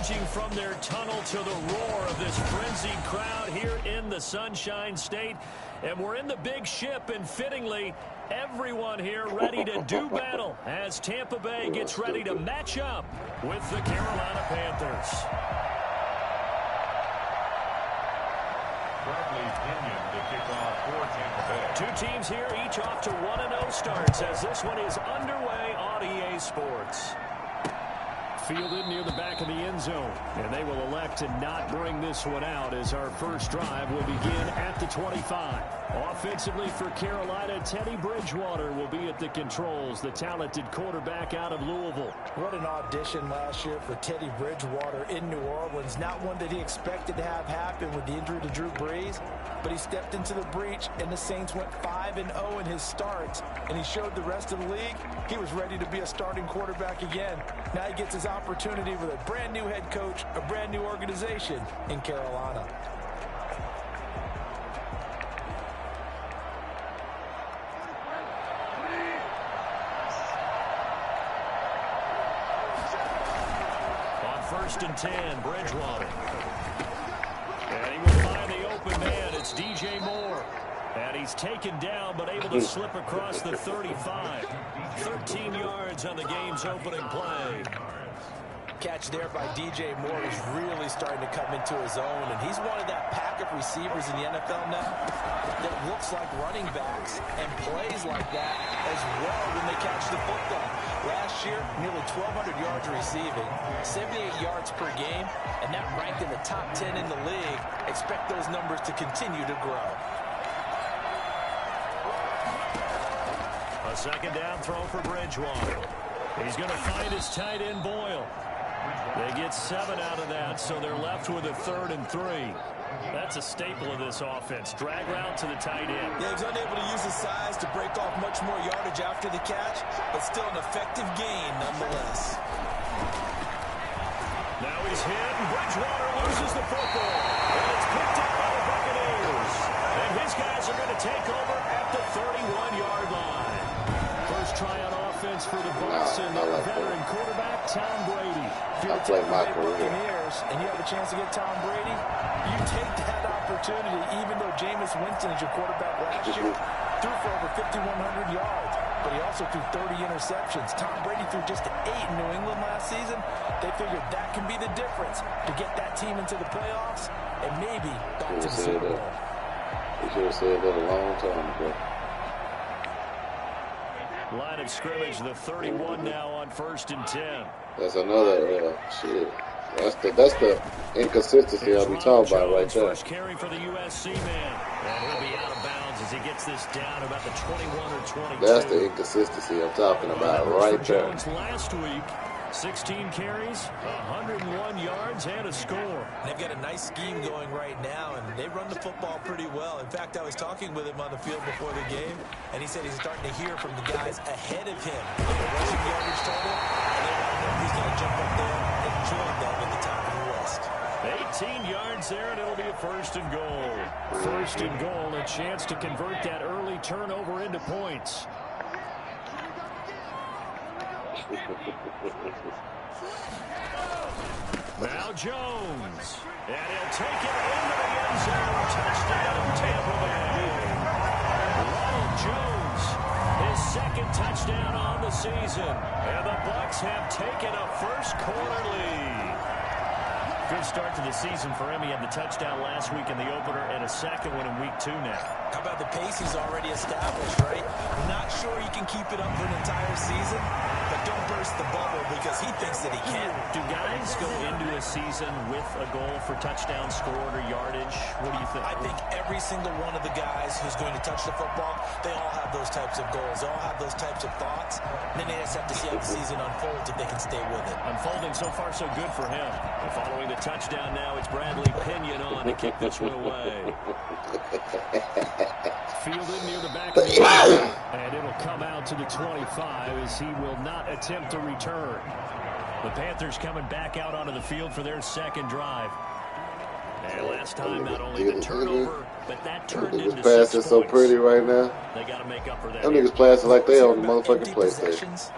emerging from their tunnel to the roar of this frenzied crowd here in the Sunshine State. And we're in the big ship, and fittingly, everyone here ready to do battle as Tampa Bay gets ready to match up with the Carolina Panthers. Two teams here, each off to 1-0 starts as this one is underway on EA Sports. Fielded near the back of the end zone, and they will elect to not bring this one out as our first drive will begin at the 25. Offensively for Carolina, Teddy Bridgewater will be at the controls, the talented quarterback out of Louisville. What an audition last year for Teddy Bridgewater in New Orleans. Not one that he expected to have happen with the injury to Drew Brees, but he stepped into the breach, and the Saints went 5-0 in his starts, and he showed the rest of the league he was ready to be a starting quarterback again. Now he gets his opportunity with a brand new head coach, a brand new organization in Carolina. On 1st and 10, Bridgewater. And he will find the open man. It's DJ Moore. And he's taken down, but able to slip across the 35. 13 yards on the game's opening play. Catch there by DJ Moore is really starting to come into his own, and he's one of that pack of receivers in the NFL now that looks like running backs and plays like that as well when they catch the football. Last year, nearly 1,200 yards receiving, 78 yards per game, and that ranked in the top 10 in the league. Expect those numbers to continue to grow. A second down throw for Bridgewater. He's going to find his tight end Boyle. They get 7 out of that, so they're left with a 3rd and 3. That's a staple of this offense. Drag route to the tight end. Yeah, he's unable to use his size to break off much more yardage after the catch, but still an effective gain nonetheless. Now he's hit, and Bridgewater loses the football. And it's picked up by the Buccaneers. And his guys are going to take over at the 31-yard line. First try on offense for the Bucs and their veteran quarterback, Tom Brady. If you're the Buccaneers and you have a chance to get Tom Brady, you take that opportunity, even though Jameis Winston is your quarterback last year, threw for over 5,100 yards, but he also threw 30 interceptions. Tom Brady threw just 8 in New England last season. They figured that can be the difference to get that team into the playoffs and maybe back to the Super Bowl. They should have said that a long time ago. Line of scrimmage, the 31 now on 1st and 10. That's another shit. That's the inconsistency I'll be talking about right there. First carry for the USC man. And he'll be out of bounds as he gets this down about the 21 or 22. That's the inconsistency I'm talking about right there. Last week, 16 carries, 101 yards, and a score. They've got a nice scheme going right now, and they run the football pretty well. In fact, I was talking with him on the field before the game, and he said he's starting to hear from the guys ahead of him on the rushing yardage total, and they want him. He's going to jump up there and join them at the top of the list. 18 yards there, and it'll be a 1st and goal. 1st and goal, a chance to convert that early turnover into points. Now Jones, and he'll take it into the end zone. Touchdown, Tampa Bay. Ronald Jones, his 2nd touchdown on the season, and the Bucs have taken a first-quarter lead. Good start to the season for him. He had the touchdown last week in the opener and a 2nd one in week 2 now. How about the pace he's already established, right? Not sure he can keep it up for an entire season, but don't burst the bubble because he thinks that he can. Do guys go into a season with a goal for touchdown scored or yardage? What do you think? I think every single one of the guys who's going to touch the football, they all have those types of goals. They all have those types of thoughts. And then they just have to see how the season unfolds if they can stay with it. Unfolding so far so good for him. And following the touchdown now, it's Bradley Pinion on to kick this one away. Fielded near the back of the end, and it'll come out to the 25 as he will not attempt to return. The Panthers coming back out onto the field for their 2nd drive. And last time, not only the turnover, but that turned into 6 points. Passing so pretty right now. They got to make up for that. Them niggas passing like they on the motherfucking PlayStation.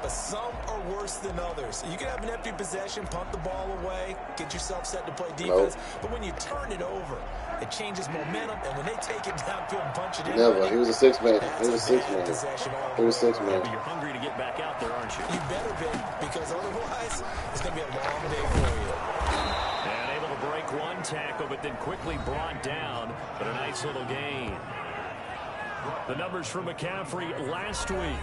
But some are worse than others. You can have an empty possession, punt the ball away, get yourself set to play defense. But when you turn it over, it changes momentum. And when they take it downfield and punch it in, never. He was a 6-man. He was a 6-man. He was a 6-man. You're hungry to get back out there, aren't you? You better be, because otherwise, it's going to be a long day for you. And able to break one tackle, but then quickly brought down. But a nice little gain. The numbers for McCaffrey last week.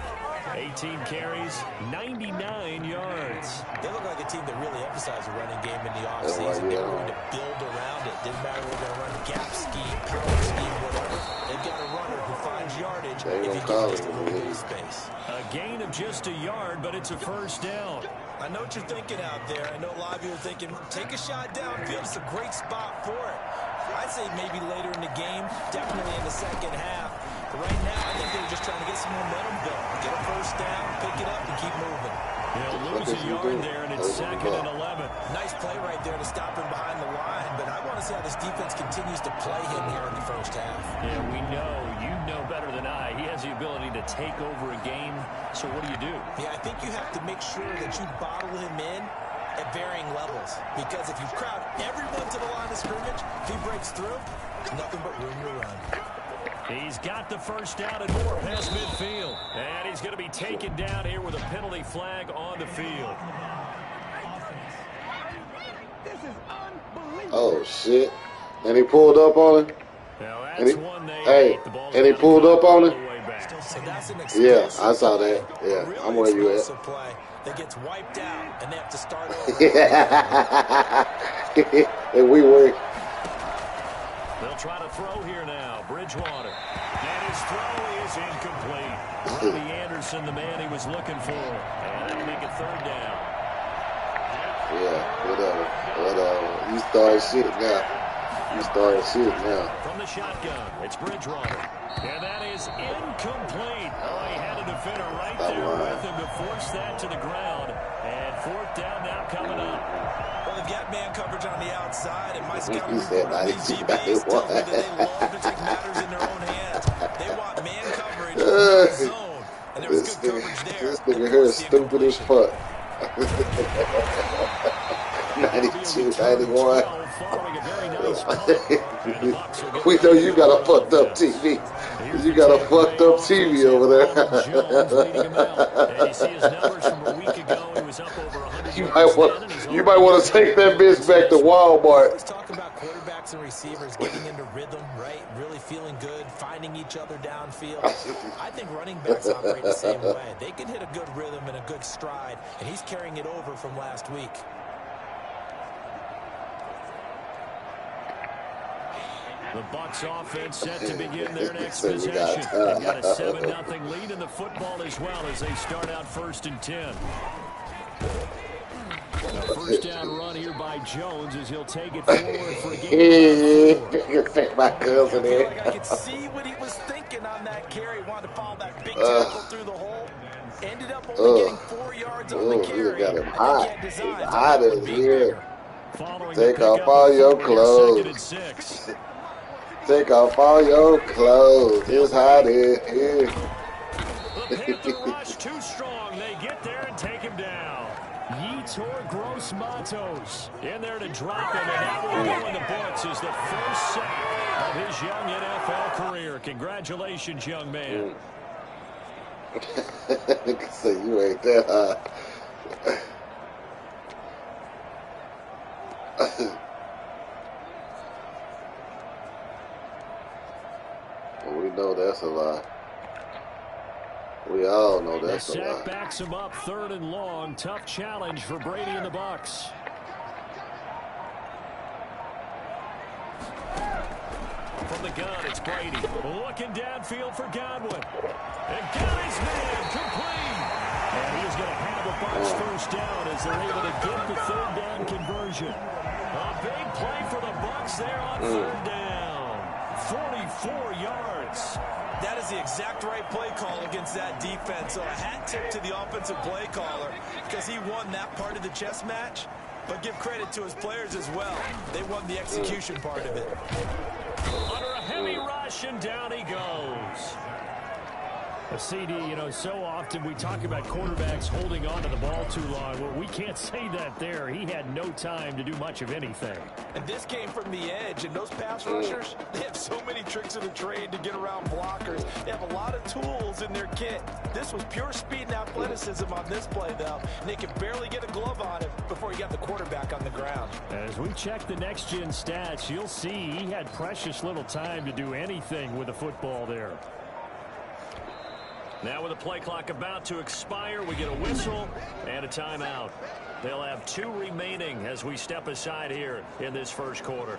18 carries, 99 yards. They look like a team that really emphasized the running game in the offseason. They were going to build around it. Didn't matter if they're going to run gap scheme, power scheme, whatever. They've got a runner who finds yardage if you give just a little bit of space. A gain of just a yard, but it's a first down. I know what you're thinking out there. I know a lot of you are thinking, take a shot downfield. It's a great spot for it. I'd say maybe later in the game, definitely in the second half. But right now, I think they're just trying to get some momentum built. Get a first down, pick it up, and keep moving. They'll lose a yard there, and it's 2nd and 11. Nice play right there to stop him behind the line. But I want to see how this defense continues to play him here in the first half. Yeah, we know. You know better than I. He has the ability to take over a game. So what do you do? Yeah, I think you have to make sure that you bottle him in at varying levels. Because if you crowd everyone to the line of scrimmage, if he breaks through, there's nothing but room to run. He's got the first down and more past midfield. And he's going to be taken down here with a penalty flag on the field. This is unbelievable. Oh, shit. And he pulled up on him? Now And that's he, one they hey, the ball's and he pulled up on him? So that's an Yeah, I saw that. Yeah, really I'm where you at. play that gets wiped out, and they have to start over. And we were. They'll try to throw here now. Bridgewater. And his throw is incomplete. Robbie Anderson, the man he was looking for. And that'll make it 3rd down. Yeah, whatever. You started shit now. From the shotgun, it's Bridgewater. And that is incomplete. Oh, he had a defender right there with him to force that to the ground. And 4th down now coming up. Well, they've got man coverage on the outside, and my scouting said report on these DBs tells me that they love to take matters in their own hands. They want man coverage in the zone, and there was good coverage there. This nigga here is stupid as fuck. 92, 91. We know you got a fucked up TV. You got a fucked up TV over there. You might want to take that bitch back to Walmart. Let's talk about quarterbacks and receivers getting into rhythm, right? Really feeling good, finding each other downfield. I think running backs operate the same way. They can hit a good rhythm and a good stride, and he's carrying it over from last week. The Bucs offense set to begin their next possession. They've got a 7-0 lead in the football as well as they start out 1st and 10. The first down run here by Jones as he'll take it forward for a game. You think my cousin here. I could see what he was thinking on that carry. Wanted to follow that big tackle through the hole. Ended up only getting 4 yards on the carry. You got him hot. He's hot in here. Take off all your clothes. Take off all your clothes. It's hot in here. The Panther rush too strong. They get there and take him down. Yetur Gross Matos in there to drop him, and that will go in the books as the first sack of his young NFL career. Congratulations, young man. Nigga say you ain't that hot. We know that's a lie. We all know that's a lie. The sack backs him up 3rd and long. Tough challenge for Brady and the Bucs. From the gun, it's Brady. Looking downfield for Godwin. And got his man complete. And he's going to have a Bucs first down as they're able to get the 3rd down conversion. A big play for the Bucs there on 3rd down. 44 yards. That is the exact right play call against that defense. So a hat tip to the offensive play caller because he won that part of the chess match. But give credit to his players as well. They won the execution part of it. Under a heavy rush, and down he goes. A CD, you know, so often we talk about quarterbacks holding on to the ball too long. Well, we can't say that there. He had no time to do much of anything. And this came from the edge, and those pass rushers, they have so many tricks of the trade to get around blockers. They have a lot of tools in their kit. This was pure speed and athleticism on this play, though, and they could barely get a glove on him before he got the quarterback on the ground. As we check the next-gen stats, you'll see he had precious little time to do anything with the football there. Now with the play clock about to expire, we get a whistle and a timeout. They'll have 2 remaining as we step aside here in this first quarter.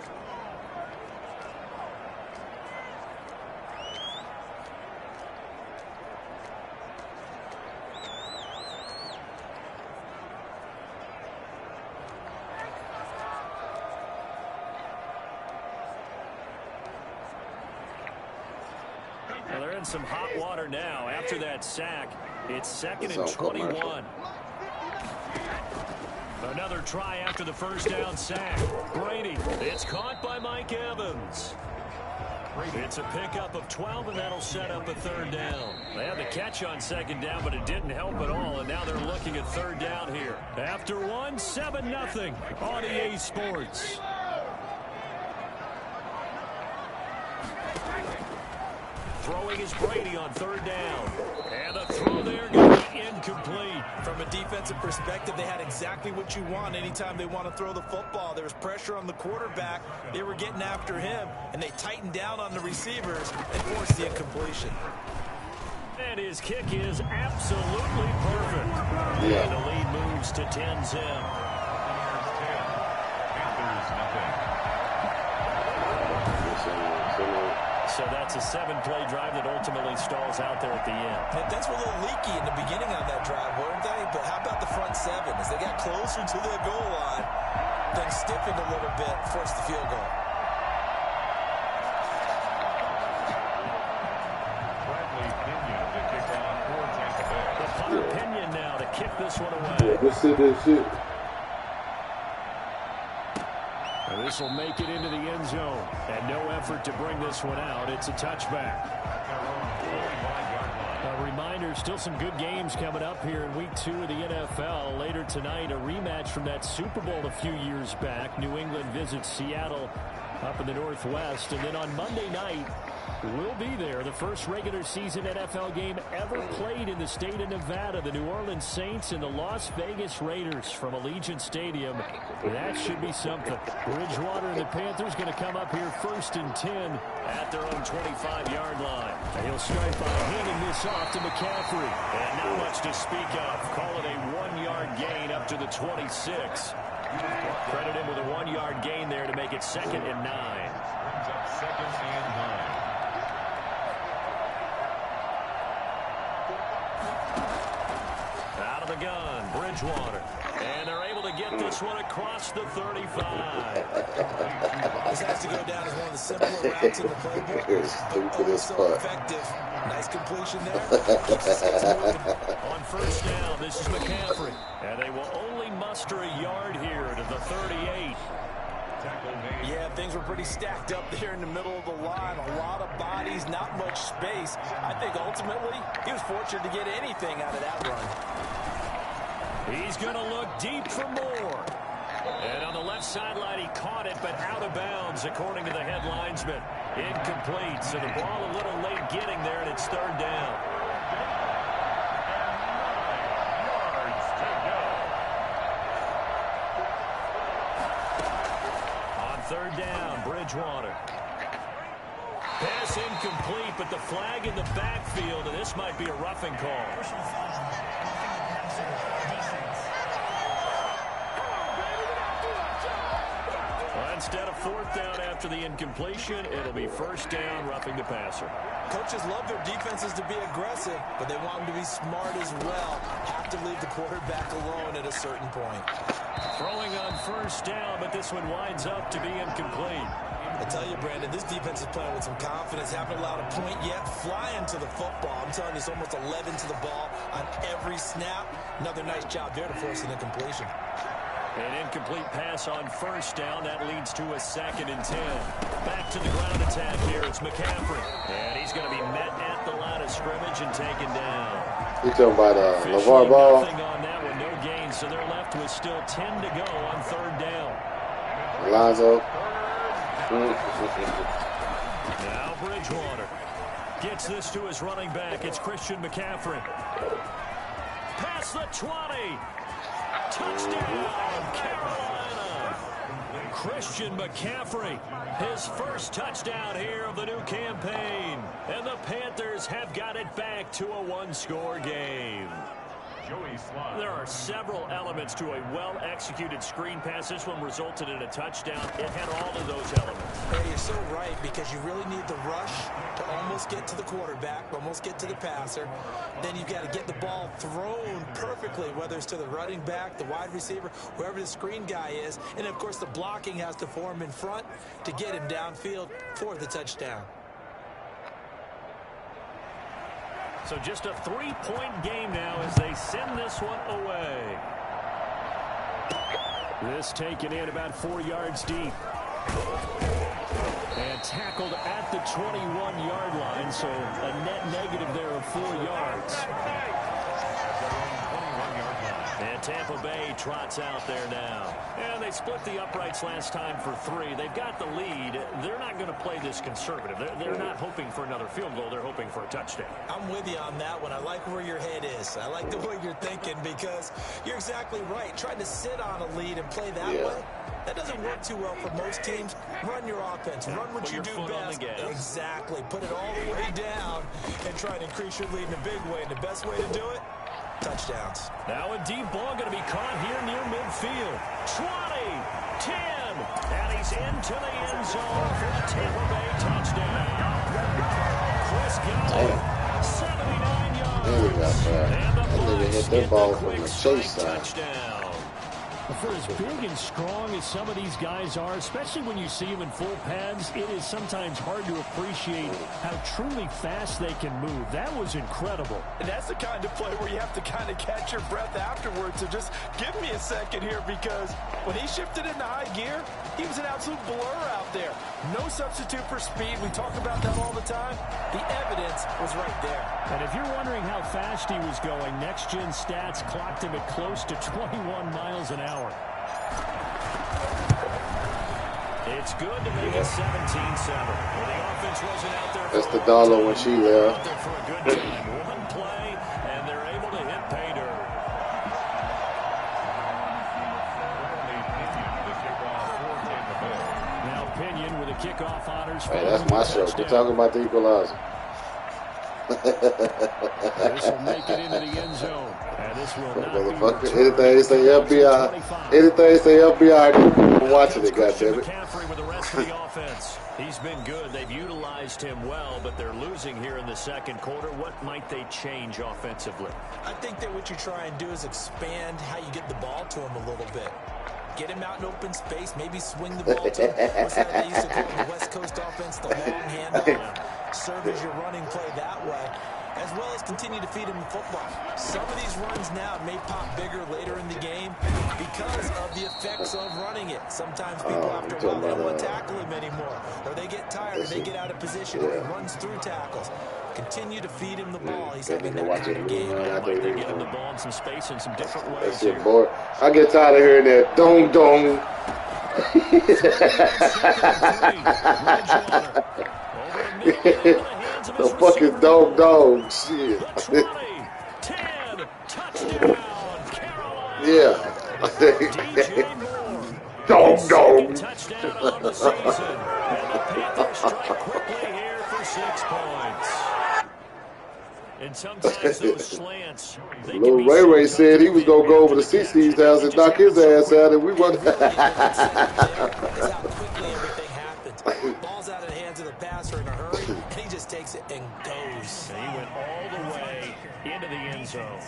Well, they're in some hot water now. After that sack, it's 2nd and 21. Another try after the first down sack. Brady, it's caught by Mike Evans. It's a pickup of 12, and that'll set up a 3rd down. They had the catch on 2nd down, but it didn't help at all, and now they're looking at 3rd down here. After one, 7-0 on EA Sports. Throwing is Brady on 3rd down. And the throw there going to be incomplete. From a defensive perspective, they had exactly what you want anytime they want to throw the football. There was pressure on the quarterback. They were getting after him, and they tightened down on the receivers and forced the incompletion. And his kick is absolutely perfect. Yeah. And the lead moves to 10-0. So that's a 7-play drive that ultimately stalls out there at the end. And things were a little leaky in the beginning on that drive, weren't they? But how about the front 7? As they got closer to the goal line, things stiffened a little bit, forced the field goal. The punter Pinion now to kick this one away. This will make it into the end zone. And no effort to bring this one out. It's a touchback. A reminder, still some good games coming up here in Week 2 of the NFL. Later tonight, a rematch from that Super Bowl a few years back. New England visits Seattle up in the Northwest. And then on Monday night, we'll be there. The first regular season NFL game ever played in the state of Nevada. The New Orleans Saints and the Las Vegas Raiders from Allegiant Stadium. That should be something. Bridgewater and the Panthers going to come up here 1st and 10 at their own 25-yard line. And he'll start by handing this off to McCaffrey. And not much to speak of. Call it a 1-yard gain up to the 26. Credit him with a 1-yard gain there to make it 2nd and 9. Brings up 2nd and 9. Out of the gun, Bridgewater. And they're able to get this one across the 35. This has to go down as one of the simpler routes in the playbook, but also effective. Nice completion there. On 1st down, this is McCaffrey. And they will only muster a yard here to the 38. Yeah, things were pretty stacked up there in the middle of the line. A lot of bodies, not much space. I think ultimately he was fortunate to get anything out of that run. He's going to look deep for more. And on the left sideline, he caught it, but out of bounds, according to the head linesman. Incomplete, so the ball a little late getting there, and it's 3rd down. On 3rd down, Bridgewater. Pass incomplete, but the flag in the backfield, and this might be a roughing call. Instead of 4th down after the incompletion, it'll be 1st down, roughing the passer. Coaches love their defenses to be aggressive, but they want them to be smart as well. Have to leave the quarterback alone at a certain point. Throwing on 1st down, but this one winds up to be incomplete. I tell you, Brandon, this defense is playing with some confidence. Haven't allowed a point yet. Flying to the football. I'm telling you, it's almost 11 to the ball on every snap. Another nice job there to force an incompletion. An incomplete pass on first down. That leads to a 2nd and 10. Back to the ground attack here. It's McCaffrey. And he's going to be met at the line of scrimmage and taken down. You talking about LeVar Ball? Nothing on that one. No gain. So they're left with still 10 to go on 3rd down. Alonzo. Now Bridgewater gets this to his running back. It's Christian McCaffrey. Past the 20. Touchdown, Carolina. Christian McCaffrey, his first touchdown here of the new campaign. And the Panthers have got it back to a 1-score game. There are several elements to a well-executed screen pass. This one resulted in a touchdown. It had all of those elements. Hey, you're so right, because you really need the rush to almost get to the quarterback, almost get to the passer. Then you've got to get the ball thrown perfectly, whether it's to the running back, the wide receiver, whoever the screen guy is. And, of course, the blocking has to form in front to get him downfield for the touchdown. So just a 3-point game now as they send this one away. This taken in about 4 yards deep. And tackled at the 21-yard line, so a net negative there of 4 yards. And Tampa Bay trots out there now. And they split the uprights last time for 3. They've got the lead. They're not going to play this conservative. They're not hoping for another field goal. They're hoping for a touchdown. I'm with you on that one. I like where your head is. I like the way you're thinking, because you're exactly right. Trying to sit on a lead and play that way, that doesn't work too well for most teams. Run your offense. Run what you do best. Exactly. Put it all the way down and try and increase your lead in a big way. And the best way to do it, touchdowns. Now a deep ball going to be caught here near midfield. 20, 10, and he's into the end zone for the Tampa Bay touchdown. Chris Godwin, 79 yards. There we go, man. That nigga hit that ball from the chase side. For as big and strong as some of these guys are, especially when you see them in full pads, it is sometimes hard to appreciate how truly fast they can move. That was incredible. And that's the kind of play where you have to kind of catch your breath afterwards. So just give me a second here, because when he shifted into high gear, he was an absolute blur out there. No substitute for speed. We talk about that all the time. The evidence was right there. And if you're wondering how fast he was going, Next Gen Stats clocked him at close to 21 miles an hour. It's good to make it 17-7. Well, the offense wasn't out there. That's the dollar when she left. For a good time. One play, and they're able to hit pay dirt. Now Pinion with a kickoff honors. Hey, that's my show. We're talking about the equalizer. This will make it into the end zone. And this will not be anything say FBI. Anything say FBI. I'm watching it, goddammit. McCaffrey with the rest of the offense. He's been good. They've utilized him well, but they're losing here in the second quarter. What might they change offensively? I think that what you try and do is expand how you get the ball to him a little bit. Get him out in open space, maybe swing the ball to him. What's that they used to call the West Coast offense, the long handoff? Serve as your running play that way, as well as continue to feed him the football. Some of these runs now may pop bigger later in the game because of the effects of running it. Sometimes people after a while, they don't want to tackle him anymore, or they get tired, or they get out of position, or he runs through tackles. Continue to feed him the ball. He's having that kind of game. They get him the ball in some space in some different ways. That's it, boy. I get tired of hearing that dong dong. The fucking dog dog shit. 20, 10, touchdown, Carolina. Yeah. Dog dog. Touchdown on the season. And the Panthers strike quickly here for 6 points. And sometimes those slants. Little Ray Ray said he was going to go over to CC's house and knock his ass out, and we run. Ball's out of the hands of the passer in a hurry, and he just takes it and goes. And he went all the way into the end zone.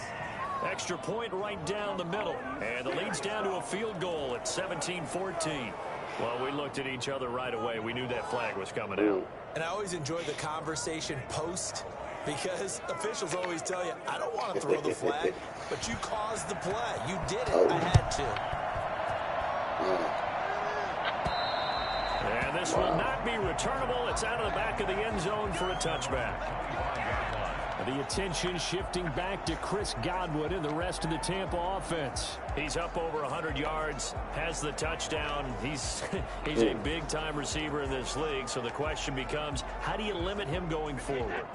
Extra point right down the middle. And the lead's down to a field goal at 17-14. Well, we looked at each other right away. We knew that flag was coming out. And I always enjoy the conversation post, because officials always tell you, I don't want to throw the flag, but you caused the play. You did it. I had to. And this will not be returnable. It's out of the back of the end zone for a touchback. The attention shifting back to Chris Godwin and the rest of the Tampa offense. He's up over 100 yards, has the touchdown. He's a big-time receiver in this league, so the question becomes, how do you limit him going forward?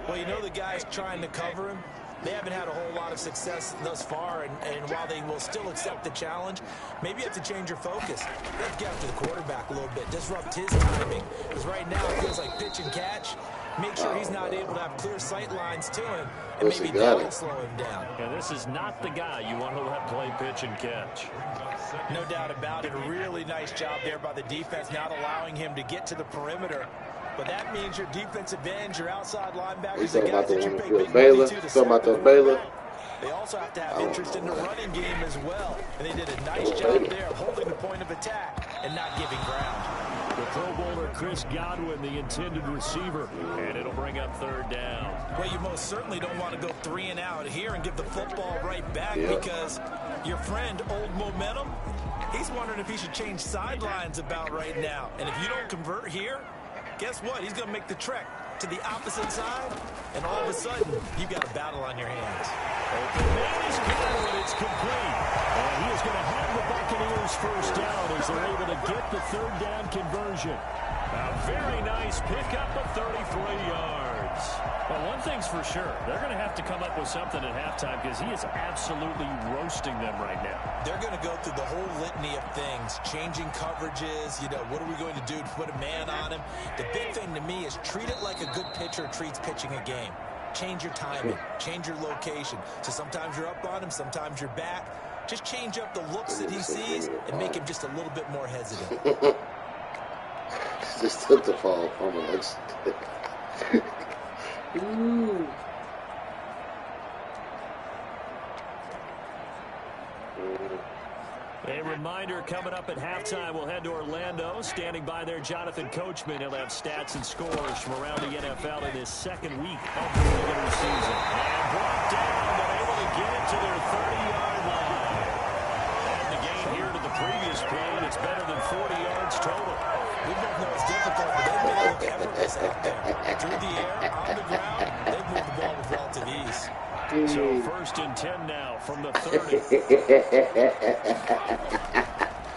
Well, you know the guys trying to cover him. They haven't had a whole lot of success thus far, and while they will still accept the challenge, maybe you have to change your focus. You have to get after the quarterback a little bit, disrupt his timing, because right now it feels like pitch and catch. Make sure he's not able to have clear sight lines to him, and maybe that'll slow him down. And this is not the guy you want to let play pitch and catch. No doubt about it. A really nice job there by the defense, not allowing him to get to the perimeter. But that means your defensive ends, your outside linebackers, the guys that you pay big money to talking about the Baylor. They also have to have interest in the running game as well. And they did a nice job there of holding the point of attack and not giving ground. The Pro Bowler Chris Godwin, the intended receiver, and it'll bring up third down. Well, you most certainly don't want to go 3 and out here and give the football right back because your friend, Old Momentum, he's wondering if he should change sidelines about right now. And if you don't convert here, guess what? He's going to make the trek to the opposite side, and all of a sudden, you've got a battle on your hands. Open man is good, and it's complete. And he is going to have the Buccaneers first down as they're able to get the third down conversion. A very nice pickup of 33 yards. Well, one thing's for sure. They're going to have to come up with something at halftime because he is absolutely roasting them right now. They're going to go through the whole litany of things, changing coverages, what are we going to do to put a man on him? The big thing to me is treat it like a good pitcher treats pitching a game. Change your timing, change your location. So sometimes you're up on him, sometimes you're back. Just change up the looks that he sees and make him just a little bit more hesitant. Just took the fall from him. A reminder coming up at halftime, we'll head to Orlando. Standing by there, Jonathan Coachman. He'll have stats and scores from around the NFL in his second week of the regular season. And brought down, but able to get it to their 30-yard line. And the gain here to the previous play, and it's better than 40 yards total. We both know it's difficult, but they've made it look effortless out there. Through the air, on the ground, they've moved the ball with relative ease. So first and 10 now from the 30.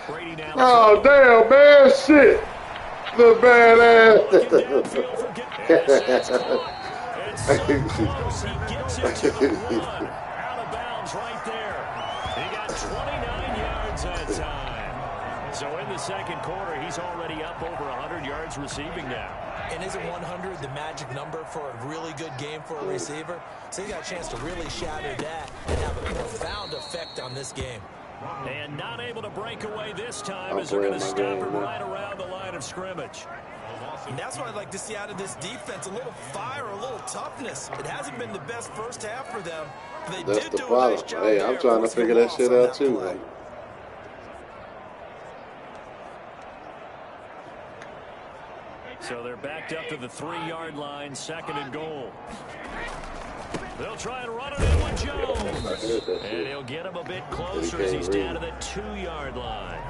Brady now. Oh, damn, man, shit. Look badass. It's so close. He gets it to the 1. Out of bounds right there. He got 29 yards that time. So in the second quarter, he's already up over 100 yards receiving now. And isn't 100 the magic number for a really good game for a receiver? So he got a chance to really shatter that and have a profound effect on this game. And not able to break away this time as they're going to stop him right around the line of scrimmage. And that's what I'd like to see out of this defense, a little fire, a little toughness. It hasn't been the best first half for them. They That's did the do problem. a nice job. Hey, I'm trying to figure that shit out too, man. So they're backed up to the 3-yard line, 2nd and goal. They'll try and run it in with Jones. And he'll get him a bit closer as he's down to the 2-yard line.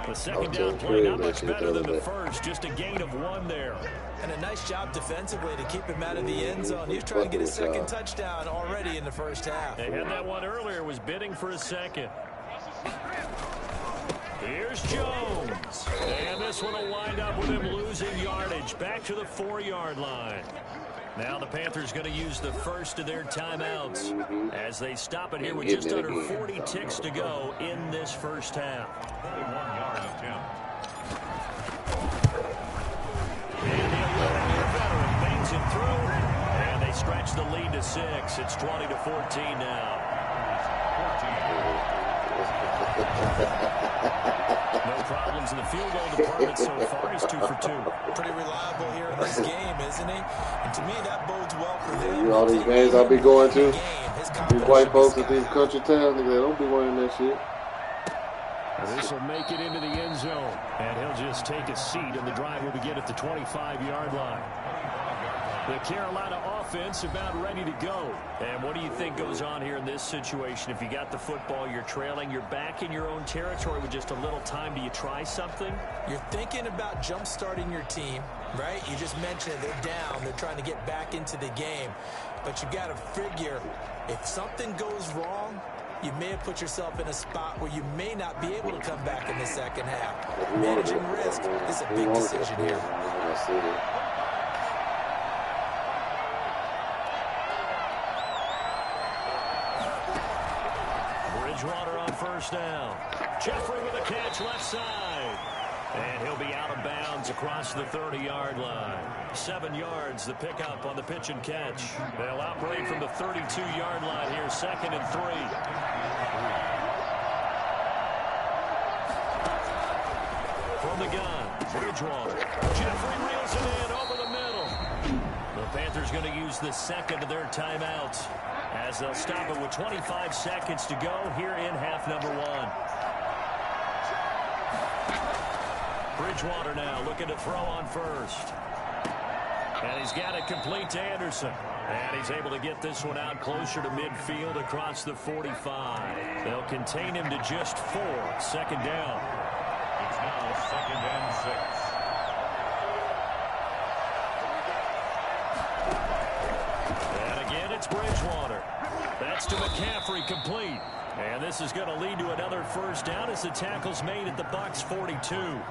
The second down play not much better than the first, just a gain of 1 there. And a nice job defensively to keep him out of the end zone. He was trying to get his second touchdown already in the first half. They had that one earlier, was bidding for a second. Here's Jones. And this one will wind up with him losing yardage. Back to the 4-yard line. Now the Panthers going to use the first of their timeouts as they stop it here with just under 40 ticks to go in this first half. 41-yard attempt. And the 11-year veteran bangs it through. And they stretch the lead to 6. It's 20-14 now. No problems in the field goal department so far. He's 2 for 2. Pretty reliable here in this game, isn't he? And to me, that bodes well for them. You know all these games I'll be going to? These white folks at these country towns, they don't be wearing that shit. This will make it into the end zone. And he'll just take a seat, and the drive will begin at the 25-yard line. The Carolina offense about ready to go. And what do you think goes on here in this situation? If you got the football, you're trailing, you're back in your own territory with just a little time. Do you try something? You're thinking about jump-starting your team, right? You just mentioned it. They're down. They're trying to get back into the game. But you got to figure, if something goes wrong, you may have put yourself in a spot where you may not be able to come back in the second half. Managing risk is a big decision here. Bridgewater on first down. Jeffrey with a catch left side. And he'll be out of bounds across the 30-yard line. 7 yards, the pickup on the pitch and catch. They'll operate from the 32-yard line here, 2nd and 3. From the gun, Bridgewater. Jeffrey reels it in over the middle. The Panthers going to use the second of their timeouts as they'll stop it with 25 seconds to go here in half number 1. Bridgewater now looking to throw on first. And he's got it complete to Anderson. And he's able to get this one out closer to midfield across the 45. They'll contain him to just 4. 2nd down. It's now 2nd and 6. And again, it's Bridgewater. That's to McCaffrey, complete. And this is going to lead to another first down as the tackle's made at the Bucs 42.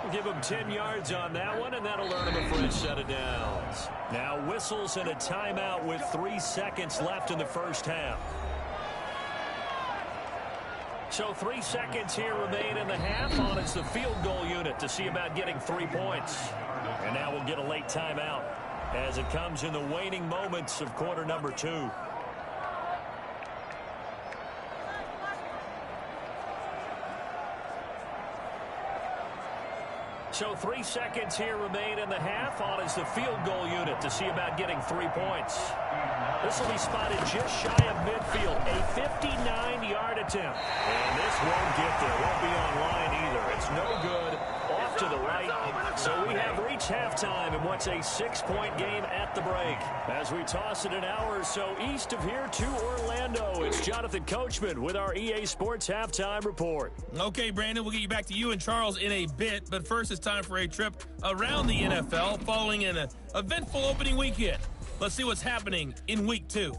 We'll give him 10 yards on that one, and that'll earn him a fresh set of downs. Now whistles and a timeout with 3 seconds left in the first half. So 3 seconds here remain in the half on it's the field goal unit to see about getting 3 points. And now we'll get a late timeout as it comes in the waning moments of quarter number 2. So 3 seconds here remain in the half on is the field goal unit to see about getting 3 points. This will be spotted just shy of midfield, a 59-yard attempt. And this won't get there, won't be on line either. It's no good, off to the right. So we have reached halftime in what's a 6-point game at the break. As we toss it an hour or so east of here to Orlando, it's Jonathan Coachman with our EA Sports Halftime Report. Okay, Brandon, we'll get you back to you and Charles in a bit, but first it's time for a trip around the NFL following an eventful opening weekend. Let's see what's happening in Week 2.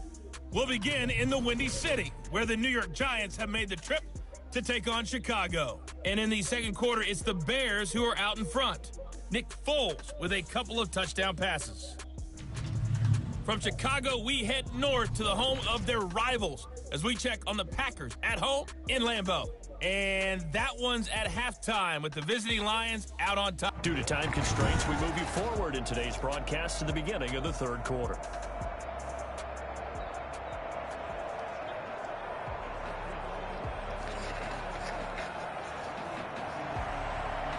We'll begin in the Windy City, where the New York Giants have made the trip to take on Chicago. And in the second quarter, it's the Bears who are out in front. Nick Foles with a couple of touchdown passes. From Chicago, we head north to the home of their rivals as we check on the Packers at home in Lambeau. And that one's at halftime with the visiting Lions out on top. Due to time constraints, we move you forward in today's broadcast to the beginning of the third quarter.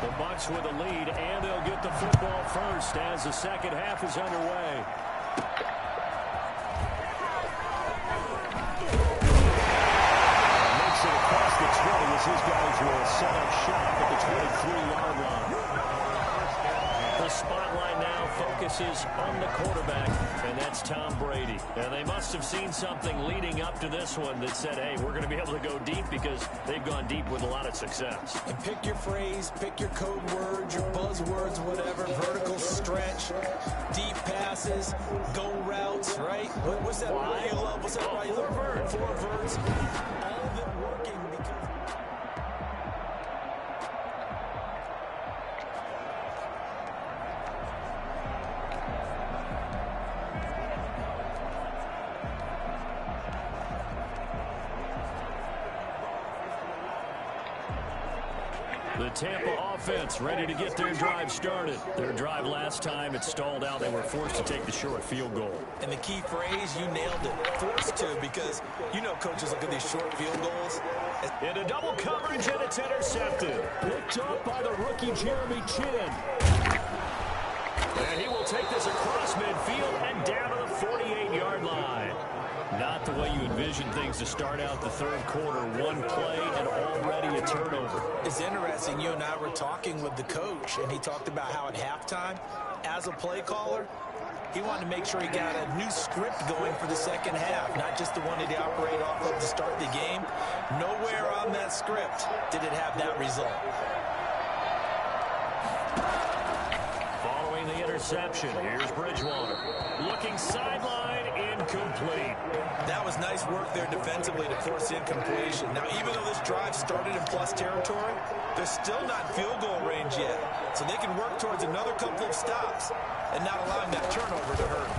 The Bucs with a lead, and they'll get the football first as the second half is underway. Makes it across the 20 as his guys will set up shop at the 23-yard line. The spotlight now focuses on the quarterback, and that's Tom Brady. And they must have seen something leading up to this one that said, hey, we're going to be able to go deep because they've gone deep with a lot of success. And pick your phrase, pick your code words, your buzzwords, whatever, vertical stretch, deep passes, go routes, right? What's that right you love? What's that right you love? Four verts. All of it working because... The Tampa offense ready to get their drive started. Their drive last time, it stalled out. They were forced to take the short field goal. And the key phrase, you nailed it, forced to, because you know coaches look at these short field goals. Into double coverage, and it's intercepted. Picked up by the rookie Jeremy Chin. And he will take this across midfield and down to the 48-yard line. Not the way you envision things to start out the third quarter. One play and already a turnover. It's interesting. You and I were talking with the coach, and he talked about how at halftime, as a play caller, He wanted to make sure he got a new script going for the second half, not just the one that he operated off of to start the game. Nowhere on that script did it have that result. Following the interception, here's Bridgewater. Looking sideline, incomplete. That was nice work there defensively to force the incompletion. Now, even though this drive started in plus territory, they're still not in field goal range yet. So they can work towards another couple of stops and not allowing that turnover to hurt.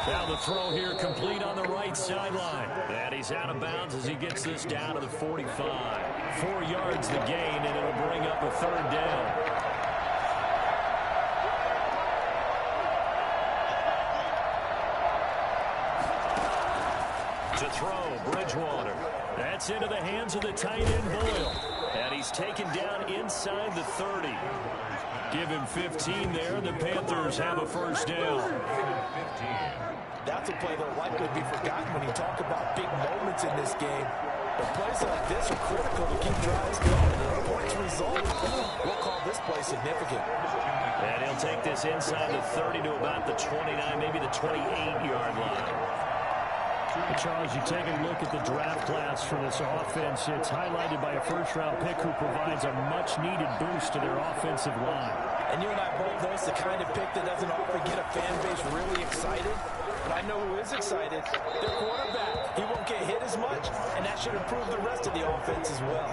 Now the throw here complete on the right sideline. And he's out of bounds as he gets this down to the 45. 4 yards the gain, and it'll bring up a third down. To throw, Bridgewater. That's into the hands of the tight end, Boyle. And he's taken down inside the 30. Give him 15 there, and the Panthers have a first down. That's a play that'll likely be forgotten when you talk about big moments in this game. But plays like this are critical to keep drives going. And the points result, we'll call this play significant. And he'll take this inside the 30 to about the 29, maybe the 28-yard line. Charles, you take a look at the draft class for this offense. It's highlighted by a first-round pick who provides a much-needed boost to their offensive line. And you and I both know it's the kind of pick that doesn't often get a fan base really excited. But I know who is excited. Their quarterback. He won't get hit as much, and that should improve the rest of the offense as well.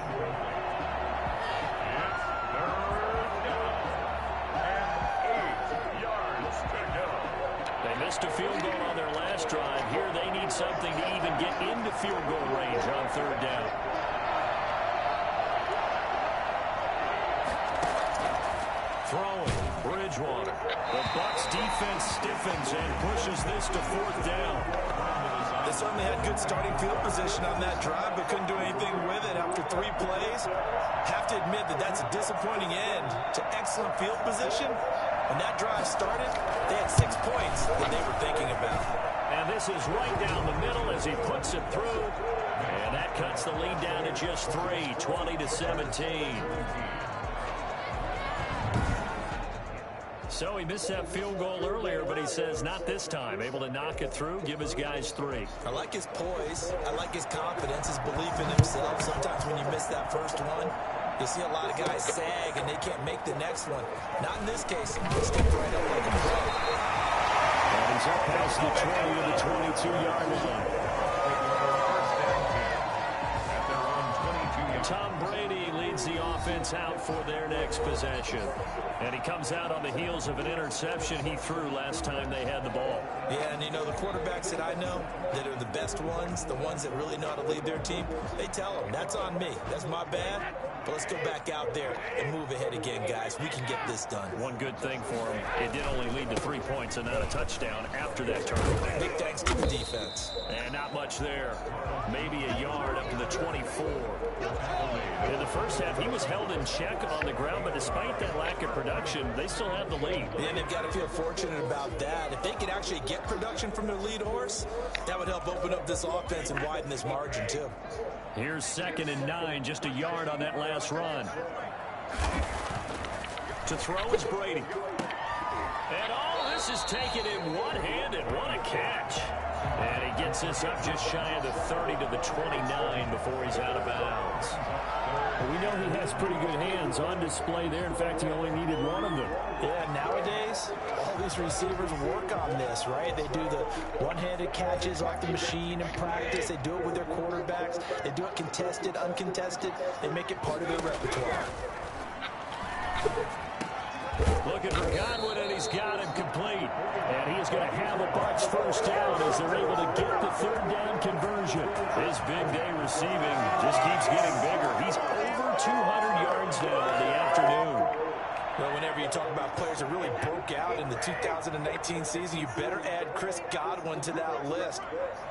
Missed a field goal on their last drive. Here they need something to even get into field goal range on third down. Throwing, Bridgewater. The Bucs defense stiffens and pushes this to fourth down. They certainly had good starting field position on that drive, but couldn't do anything with it after 3 plays. Have to admit that that's a disappointing end to excellent field position. When that drive started, they had 6 points that they were thinking about. And this is right down the middle as he puts it through. And that cuts the lead down to just 3, 20-17. So he missed that field goal earlier, but he says not this time. Able to knock it through, give his guys 3. I like his poise. I like his confidence, his belief in himself. Sometimes when you miss that first one, you see a lot of guys sag and they can't make the next one. Not in this case. He stepped right up like a pro. And he's up past the 20 to the 22-yard line. Tom Brady leads the offense out for their next possession. And he comes out on the heels of an interception he threw last time they had the ball. Yeah, and you know, the quarterbacks that I know that are the best ones, the ones that really know how to lead their team, they tell them, that's on me. That's my bad. But let's go back out there and move ahead again, guys. We can get this done. One good thing for him, it did only lead to 3 points and not a touchdown after that turnover. Big thanks to the defense. And not much there. Maybe a yard up to the 24. In the first half, he was held in check on the ground, but despite that lack of production, they still have the lead. Yeah, and they've got to feel fortunate about that. If they could actually get production from their lead horse, that would help open up this offense and widen this margin, too. Here's 2nd and 9, just a yard on that last run. To throw is Brady. And all this is taken in one-handed. What a catch. And he gets this up just shy of the 30 to the 29 before he's out of bounds. Well, we know he has pretty good hands on display there. In fact, he only needed one of them. Yeah, nowadays, all these receivers work on this, right? They do the one-handed catches off the machine in practice. They do it with their quarterbacks. They do it contested, uncontested. They make it part of their repertoire. Looking for Godwin, and he's got him complete. And he is going to have a Bucs first down as they're able to get the third down conversion. His big day receiving just keeps getting bigger. He's over 200 yards now in the afternoon. Well, whenever you talk about players that really broke out in the 2019 season, you better add Chris Godwin to that list.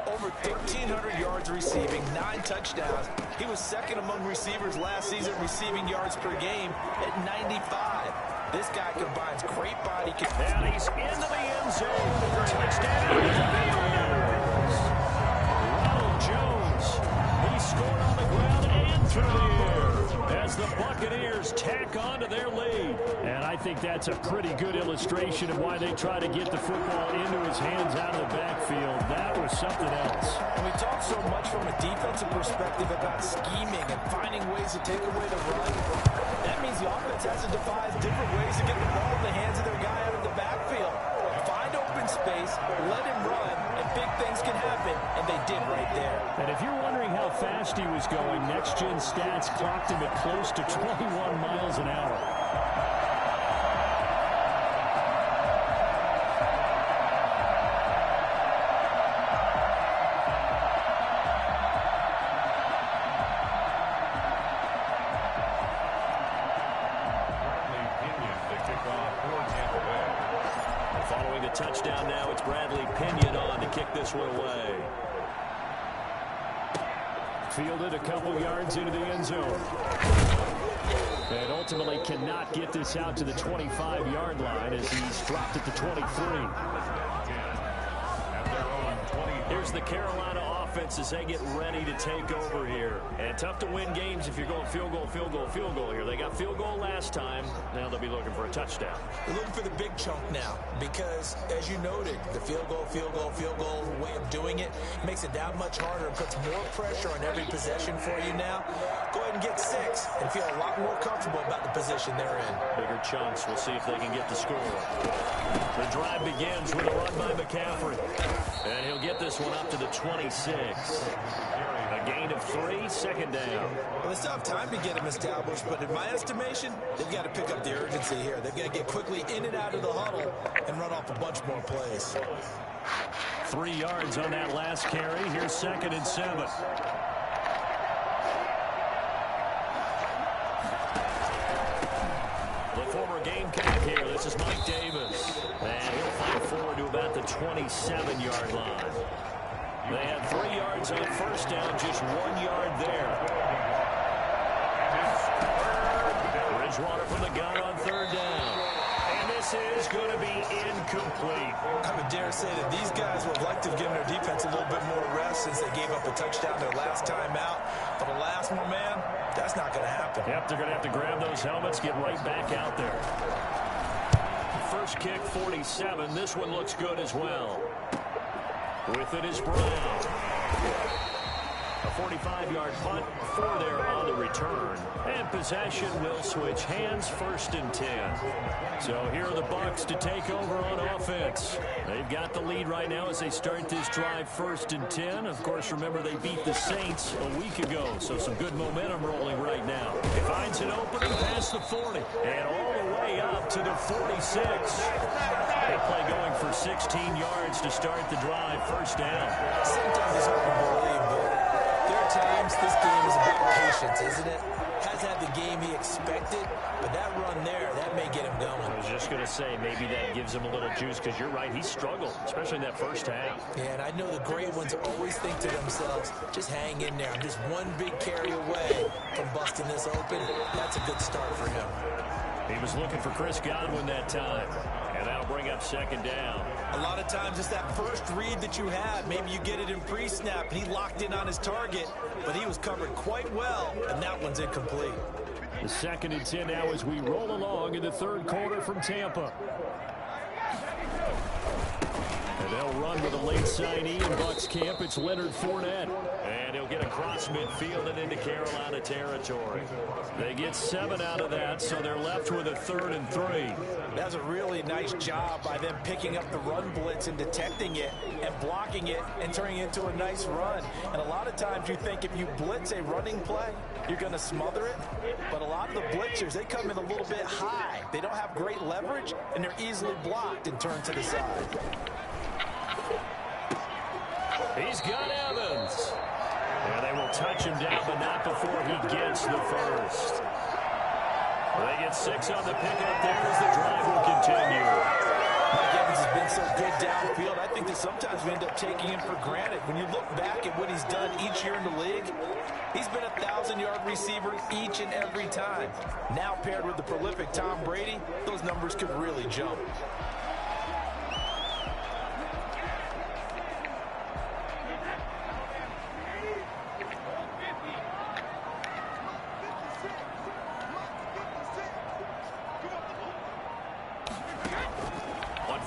Over 1,300 yards receiving, 9 touchdowns. He was second among receivers last season receiving yards per game at 95. This guy combines great body control. And he's into the end zone. Touchdown. Ronald Jones. He scored on the ground and through the air. as the Buccaneers tack on to their lead. And I think that's a pretty good illustration of why they try to get the football into his hands out of the backfield. That was something else. And we talk so much from a defensive perspective about scheming and finding ways to take away the run. That means the offense has to devise different ways to get the ball in the hands of their guy out of the backfield. Find open space, let him run, and big things can happen, and they did right there. And if you're wondering how fast he was going, Next Gen Stats clocked him at close to 21 miles an hour. Following a touchdown now, it's Bradley Pinion on to kick this one away. Fielded a couple yards into the end zone. And ultimately cannot get this out to the 25-yard line as he's dropped at the 23. Here's the Carolina offense as they get ready to take over here. And tough to win games if you're going field goal, field goal, field goal here. They got field goal last time. Now they'll be looking for a touchdown. They're looking for the big chunk now because, as you noted, the field goal way of doing it makes it that much harder and puts more pressure on every possession for you now. Go ahead and get 6 and feel a lot more comfortable about the position they're in. Bigger chunks. We'll see if they can get the score. The drive begins with a run by McCaffrey. And he'll get this one up to the 26. A gain of 3, second down. Well, they still have time to get him established, but in my estimation, they've got to pick up the urgency here. They've got to get quickly in and out of the huddle and run off a bunch more plays. 3 yards on that last carry. Here's 2nd and 7. The former Gamecock here. This is Mike Davis. And he'll fight forward to about the 27-yard line. They had 3 yards on first down, just 1 yard there. Bridgewater from the gun on 3rd down. And this is going to be incomplete. I would dare say that these guys would like to have given their defense a little bit more rest since they gave up a touchdown their last time out. But alas, my man, that's not going to happen. Yep, they're going to have to grab those helmets, get right back out there. First kick, 47. This one looks good as well. With it is Brown. A 45-yard punt, 4 there on the return. And possession will switch hands, 1st and 10. So here are the Bucs to take over on offense. They've got the lead right now as they start this drive, 1st and 10. Of course, remember they beat the Saints a week ago, so some good momentum rolling right now. He finds an opening past the 40 and all the way up to the 46. They play going for 16 yards to start the drive, 1st down. Sometimes it's hard to believe, but there are times this game is about patience, isn't it? Has had the game he expected, but that run there, that may get him going. I was just going to say, maybe that gives him a little juice, because you're right, he struggled, especially in that first half. Yeah, and I know the great ones always think to themselves, just hang in there. I'm just one big carry away from busting this open. That's a good start for him. He was looking for Chris Godwin that time, and that'll bring up 2nd down. A lot of times it's that first read that you have. Maybe you get it in pre-snap, and he locked in on his target, but he was covered quite well, and that one's incomplete. The 2nd and 10 now as we roll along in the 3rd quarter from Tampa. And they'll run with a late signee in Bucs camp. It's Leonard Fournette. And he'll get across midfield and into Carolina territory. They get 7 out of that, so they're left with a 3rd and 3. That's a really nice job by them picking up the run blitz and detecting it and blocking it and turning it into a nice run. And a lot of times you think if you blitz a running play, you're going to smother it. But a lot of the blitzers, they come in a little bit high. They don't have great leverage, and they're easily blocked and turned to the side. He's got Evans. And they will touch him down, but not before he gets the first. They get 6 on the pickup there as the drive will continue. Mike Evans has been so good downfield. I think that sometimes we end up taking him for granted. When you look back at what he's done each year in the league, he's been a 1,000-yard receiver each and every time. Now paired with the prolific Tom Brady, those numbers could really jump.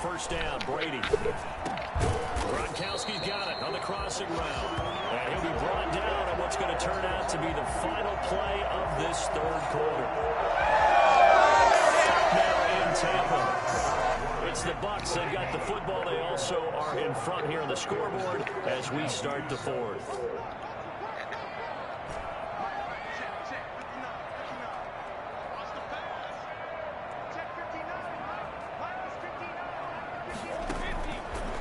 first down. Brady. Gronkowski's got it on the crossing route. And he'll be brought down on what's going to turn out to be the final play of this third quarter. Now in Tampa. It's the Bucs. They've got the football. They also are in front here on the scoreboard as we start the fourth.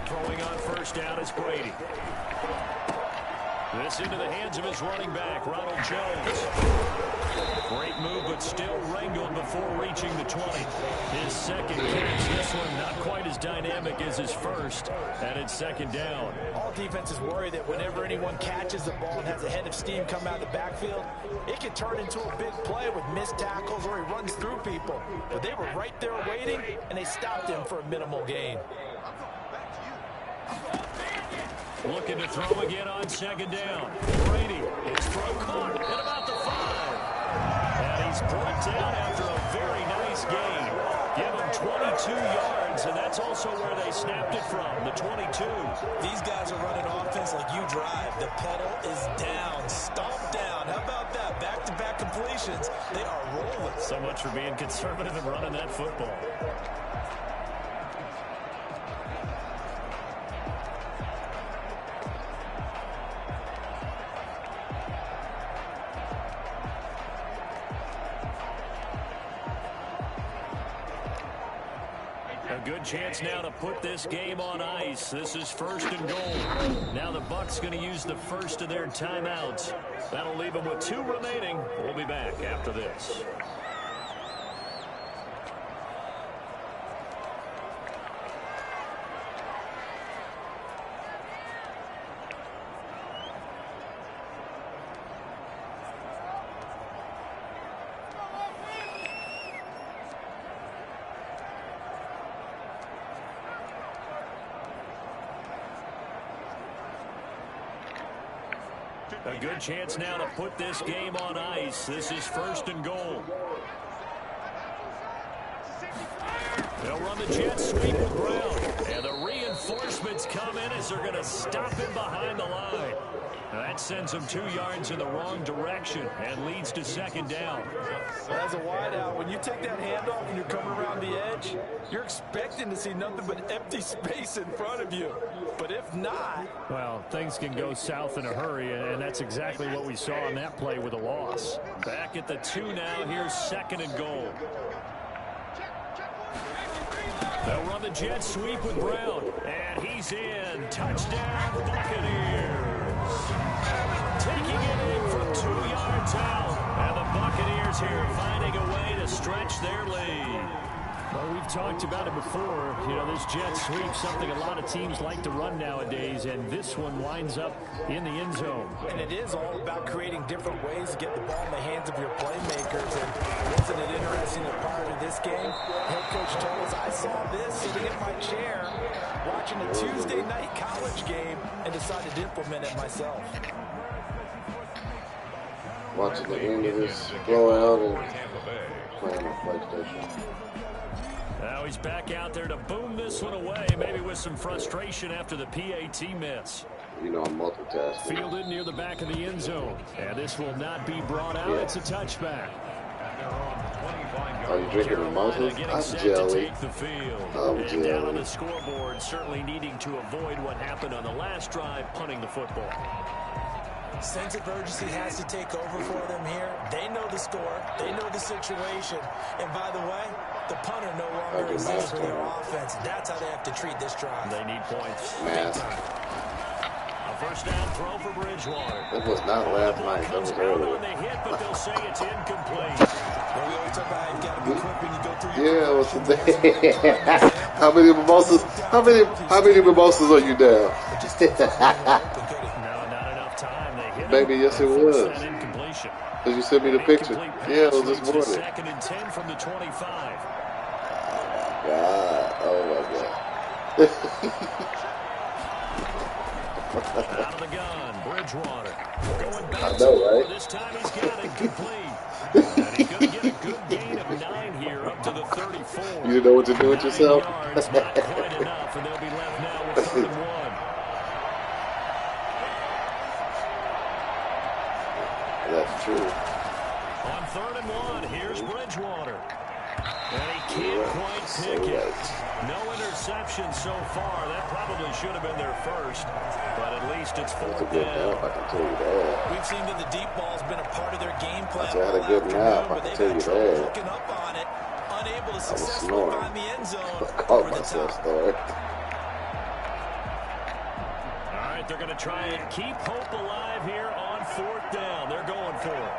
Throwing on first down is Brady. This into the hands of his running back, Ronald Jones. Great move, but still wrangled before reaching the 20. His second catch, this one not quite as dynamic as his first, and it's second down. All defenses worry that whenever anyone catches the ball and has a head of steam come out of the backfield, it can turn into a big play with missed tackles or he runs through people. But they were right there waiting, and they stopped him for a minimal gain. Looking to throw again on second down. Brady, his throw caught at about the 5. And he's brought down after a very nice gain. Give him 22 yards, and that's also where they snapped it from, the 22. These guys are running offense like you drive. The pedal is down, stomp down. How about that? Back-to-back completions. They are rolling. So much for being conservative and running that football. A good chance now to put this game on ice. This is first and goal. Now the Bucs going to use the first of their timeouts. That'll leave them with 2 remaining. We'll be back after this. A good chance now to put this game on ice. This is first and goal. They'll run the jet sweep with Brown. And the reinforcements come in as they're going to stop him behind the line. Now that sends him 2 yards in the wrong direction and leads to second down. As a wideout, when you take that handoff and you're coming around the edge, you're expecting to see nothing but empty space in front of you. But if not... Well, things can go south in a hurry, and that's exactly what we saw on that play with a loss. Back at the 2 now. Here's second and goal. They'll run the jet sweep with Brown. And he's in. Touchdown, Buccaneers. Taking it in from 2 yards out. And the Buccaneers here finding a way to stretch their lead. Well, we've talked about it before. You know, this jet sweep, something a lot of teams like to run nowadays, and this one winds up in the end zone. And it is all about creating different ways to get the ball in the hands of your playmakers. And wasn't it interesting that prior to this game, head coach told us, I saw this sitting in my chair watching a Tuesday night college game and decided to implement it myself. Watching the end of this blowout and playing on PlayStation. Now he's back out there to boom this one away, maybe with some frustration after the PAT miss. You know, I'm multitasking. Fielded near the back of the end zone. And this will not be brought out. It's a touchback. Are you drinking mimosas? I'm jelly. And down on the scoreboard, certainly needing to avoid what happened on the last drive, punting the football. Sense of urgency has to take over for them here. They know the score. They know the situation. And by the way, the punter no longer exists for their offense. That's how they have to treat this drive. They need points. Mask. A first down throw for Bridgewater. That was not last night. That was earlier. When they hit, but they'll say it's incomplete. Well, we always talk about how you got to be quick when you go through your Yeah, what's the How many mimosas? How many mimosas are you down? Maybe yes, it was. Did you send me the picture? Yeah, it was this morning. Second and 10 from the 25. God, oh my God. Out of the gun, Bridgewater. Going back I know, right? This time he's got it complete. And he's going to get a good gain of 9 here up to the 34. You know what to do with yourself? Yards, not quite Bridgewater. And he can't quite pick it. No interception so far. That probably should have been their first, but at least it's fourth down. I can tell you that. We've seen that the deep ball's been a part of their game plan I had a good nap, I can tell you that. Looking up on it, unable to I was successfully snoring. find the end zone. I caught myself snoring. All right, they're going to try and keep hope alive here on fourth down. They're going for it.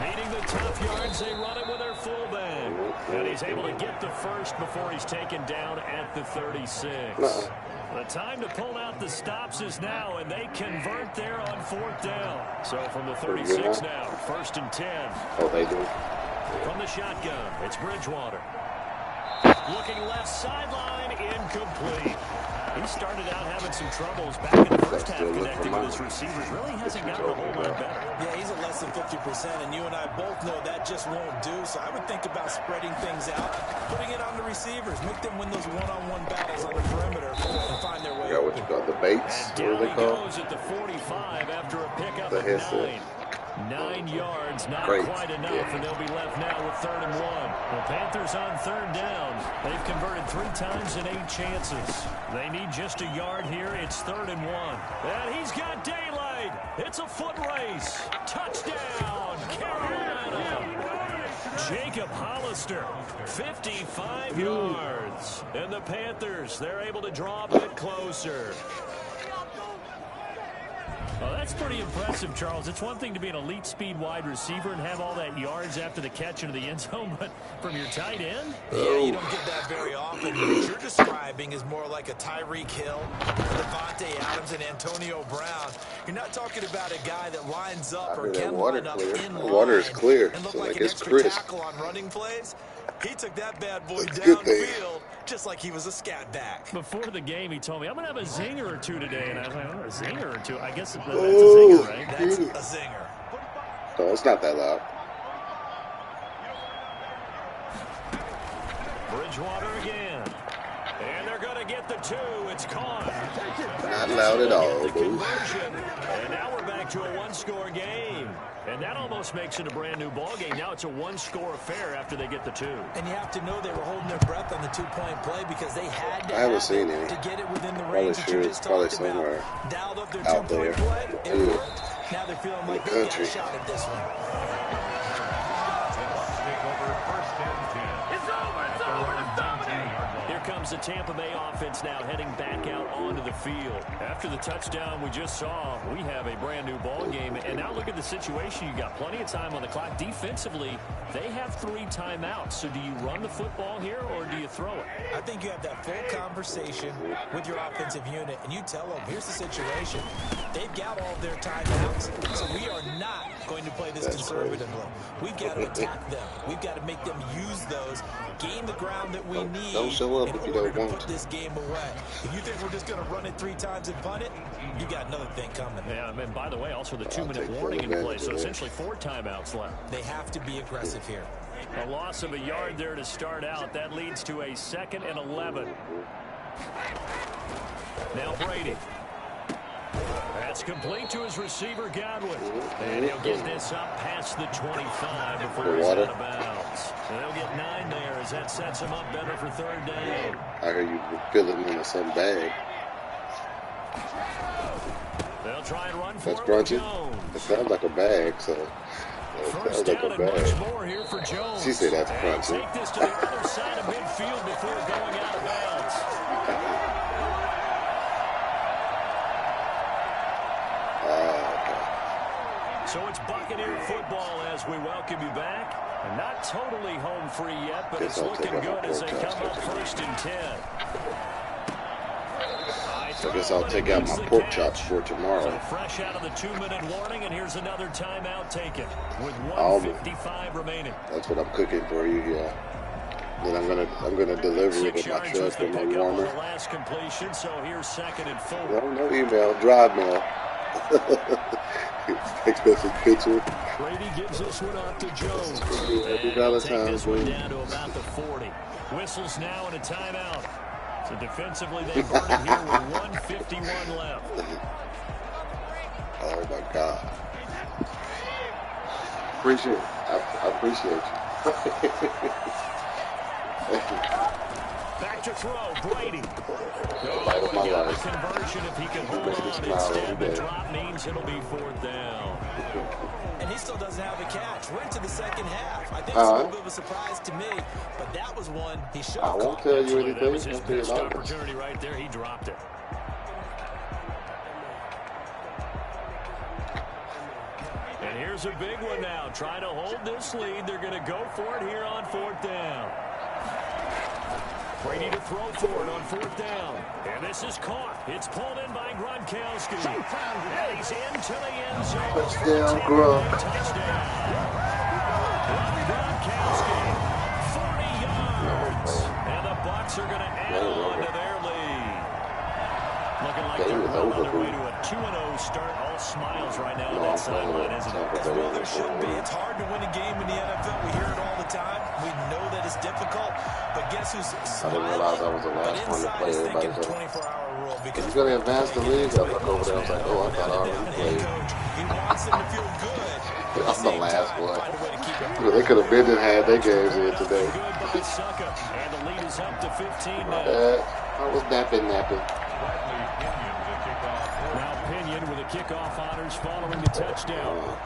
Needing the tough yards, they run it with their fullback. And he's able to get the first before he's taken down at the 36. The time to pull out the stops is now, and they convert there on fourth down. So from the 36 now, 1st and 10. Oh, they do. From the shotgun, it's Bridgewater. Looking left sideline, incomplete. He started out having some troubles back in the first half connecting with his receivers. Really hasn't gotten a whole lot better. Yeah, he's at less than 50%, and you and I both know that just won't do. So I would think about spreading things out, putting it on the receivers, make them win those one-on-one battles on the perimeter and find their way. Yeah, what you call the baits? And What are down they he called? goes at the 45 after a pickup The of headset. 9. 9 yards, not Great. quite enough, Yeah. and they'll be left now with 3rd and 1. The Panthers on 3rd down. They've converted 3 times in 8 chances. They need just a yard here. It's 3rd and 1. And he's got daylight. It's a foot race. Touchdown, Carolina. Jacob Hollister, 55 yards. And the Panthers, they're able to draw a bit closer. Well, that's pretty impressive, Charles. It's one thing to be an elite speed wide receiver and have all that yards after the catch into the end zone, but from your tight end? Yeah, you don't get that very often. What you're describing is more like a Tyreek Hill, Devontae Adams, and Antonio Brown. You're not talking about a guy that lines up or can line up in line. The water is clear, and look so like like an it's extra crisp. tackle on running plays. He took that bad boy That's a good thing. downfield just like he was a scat back. Before the game, he told me, I'm going to have a zinger or two today. And I was like, oh, a zinger or two? I guess that's a zinger, right? That's a zinger. No, it's not that loud. Bridgewater again. And they're going to get the 2. It's caught. Not loud at all, The dude. conversion. And now we're back to a 1-score game. And that almost makes it a brand-new ball game. Now it's a 1-score affair after they get the 2. And you have to know they were holding their breath on the 2-point play because they had to I haven't seen it any. to get it within the Probably range that you sure just it's probably talked about. somewhere Dialed up their out 2-point there. play. It Ooh. worked. Now they're feeling like they got a country. shot at this one. Take over 1st and 10. It's over. It's over. It's dominating. Here comes the Tampa Bay offense now heading back out onto the field. After the touchdown we just saw, we have a brand new ball game. And now look at the situation. You got plenty of time on the clock. Defensively, they have 3 timeouts. So do you run the football here or do you throw it? I think you have that full conversation with your offensive unit, and you tell them, here's the situation. They've got all of their timeouts, so we are not going to play this conservatively. We've got to attack them. We've got to make them use those, gain the ground that we need Don't show up in if you order don't to want put to. this game away. If you think we're just going to run it 3 times and punt it, you got another thing coming. Yeah, and by the way, also the I'll 2-minute take warning full in play. advantage So of that. essentially 4 timeouts left. They have to be aggressive here. A loss of a yard there to start out. That leads to a 2nd and 11. Now Brady. That's complete to his receiver, Godwin. And he'll get this up past the 25 before he's out of bounds. So they'll get 9 there as that sets him up better for 3rd down. I heard you filling into some bag. They'll try and run for That's it with crunchy. Jones. It sounds like a bag, so it First sounds like down a and much bag. more here for Jones. She said that's And crunchy. take this to the other side of midfield before going out of bounds. So it's Buccaneer football as we welcome you back. And not totally home free yet, but Guess it's I'll looking take out good my as they pork come up chops. 1st and 10. I guess I'll take out my pork chops for tomorrow. So fresh out of the 2-minute warning, and here's another timeout taken with Almond. 1:55 remaining. That's what I'm cooking for you, yeah. Then I'm gonna deliver it 6 in my yards was truck the in my pickup on warmer. the last completion, so here's 2nd and 4. No email, drive mail. Expensive picture. Brady gives this one off to Jones. Happy And take Valentine's this one Day. down to about the 40. Whistles now and a timeout. So defensively, they burn it here with 1:51 left. Oh my God. appreciate it. I appreciate you. Back to throw, Brady. Light of my Got life. the conversion if he can hold Makes me on. smile Instead, every the day. drop means it'll be 4th down. And he still doesn't have the catch. Went to the second half. I think it's a little bit of a surprise to me, but that was one he should have I won't caught. tell you Absolutely, anything. that was his I'll tell you best that. opportunity right there. He dropped it. And here's a big one now. Trying to hold this lead. They're going to go for it here on 4th down. Brady to throw for it on 4th down. And this is caught. It's pulled in by Gronkowski. And he's into the end zone. Touchdown, Gronk. Touchdown. Gronkowski, 40 yards. And the Bucs are going to add on to their lead. Looking like they're well on their way to a 2-0 start. All smiles right now on that sideline, isn't it? Well, there should be. It's hard to win a game in the NFL. We hear it all the time. We know that it's difficult. But guess who's smiling? I didn't realize I was the last one to play. Everybody said, 24-hour rule. Because "He's going to advance the league." I look over there. I was like, "Oh, I thought I already played." he wants them to feel good. I'm the last one. They could have been and had their games in today. And the lead is up to 15 now. I was napping. Now Pinion with a kickoff honors following the touchdown.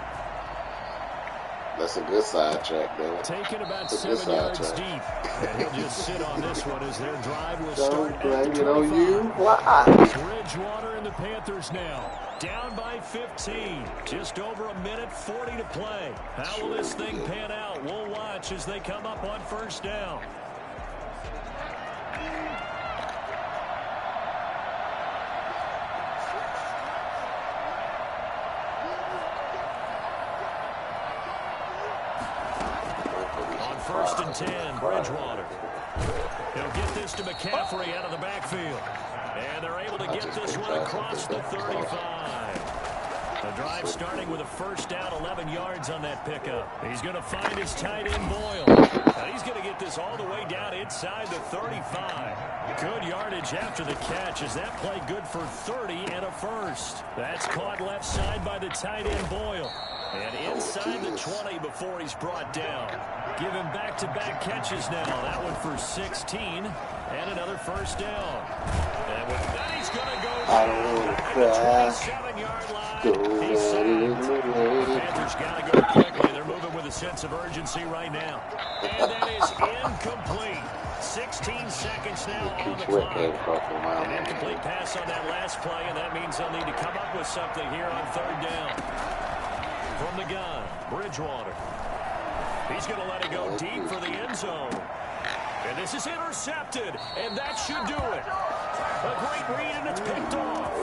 That's a good sidetrack, man. Taken about That's a 7 yards sidetrack. deep. And he'll just sit on this one as their drive will start Don't at blame the it on 25. you. Why? Bridgewater and the Panthers now. Down by 15. Just over a minute 40 to play. How will this thing pan out? We'll watch as they come up on 1st down. On 1st and 10, Bridgewater. He'll get this to McCaffrey out of the backfield. And they're able to get this one across the 35. The drive starting with a 1st down, 11 yards on that pickup. He's going to find his tight end, Boyle. And he's going to get this all the way down inside the 35. Good yardage after the catch. Is that play good for 30 and a 1st? That's caught left side by the tight end, Boyle. And inside the 20 before he's brought down. Give him back-to-back catches now. That one for 16 and another 1st down. And with that, he's going to go I don't want to cry. 27-yard line. Go He's let it sacked. The rain. Panthers got to go quickly. They're moving with a sense of urgency right now. And that is incomplete. 16 seconds now on the clock. An incomplete pass on that last play, and that means they'll need to come up with something here on 3rd down. From the gun, Bridgewater. He's going to let it go deep for the end zone. And this is intercepted, and that should do it. A great read, and it's picked off.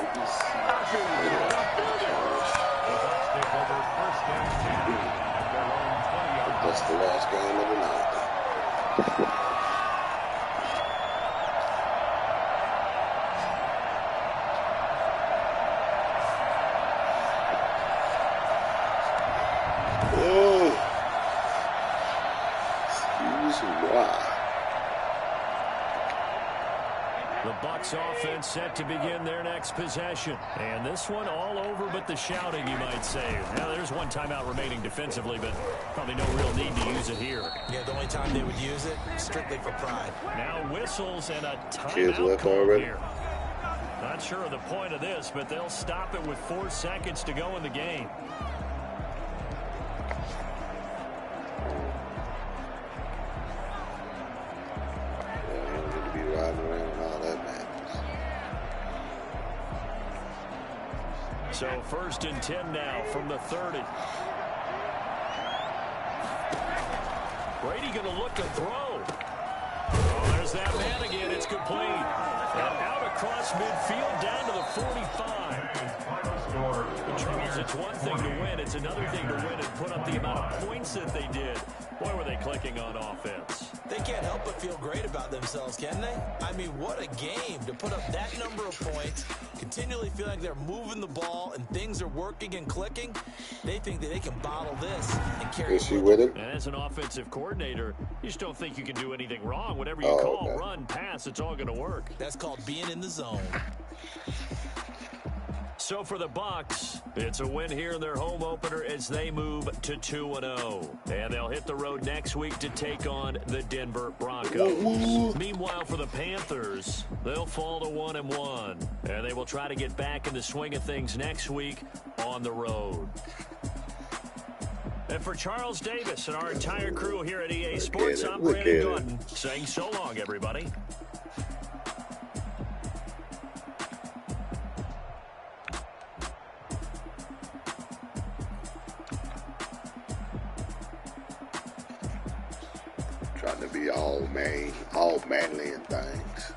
That's the last game of the night. The Bucs offense set to begin their next possession. And this one all over but the shouting, you might say. Now, there's one timeout remaining defensively, but probably no real need to use it here. Yeah, the only time they would use it, strictly for pride. Now whistles and a Kids timeout left call already. here. Not sure of the point of this, but they'll stop it with 4 seconds to go in the game. So 1st and 10 now from the 30. Brady going to look to throw. Oh, there's that man again. It's complete. And out across midfield down to the 45. Charles, it's one thing to win. It's another thing to win and put up the amount of points that they did. Boy, were they clicking on offense. They can't help but feel great about themselves, can they? I mean, what a game to put up that number of points, continually feel like they're moving the ball and things are working and clicking. They think that they can bottle this and carry Is she with it? And as an offensive coordinator, you just don't think you can do anything wrong. Whatever you call, run, pass, it's all going to work. That's called being in the zone. So for the Bucs, it's a win here in their home opener as they move to 2-0. And they'll hit the road next week to take on the Denver Broncos. Meanwhile, for the Panthers, they'll fall to 1-1. And they will try to get back in the swing of things next week on the road. And for Charles Davis and our entire crew here at EA Sports, I'm Brandon Gordon saying so long, everybody. Trying to be all manly and things.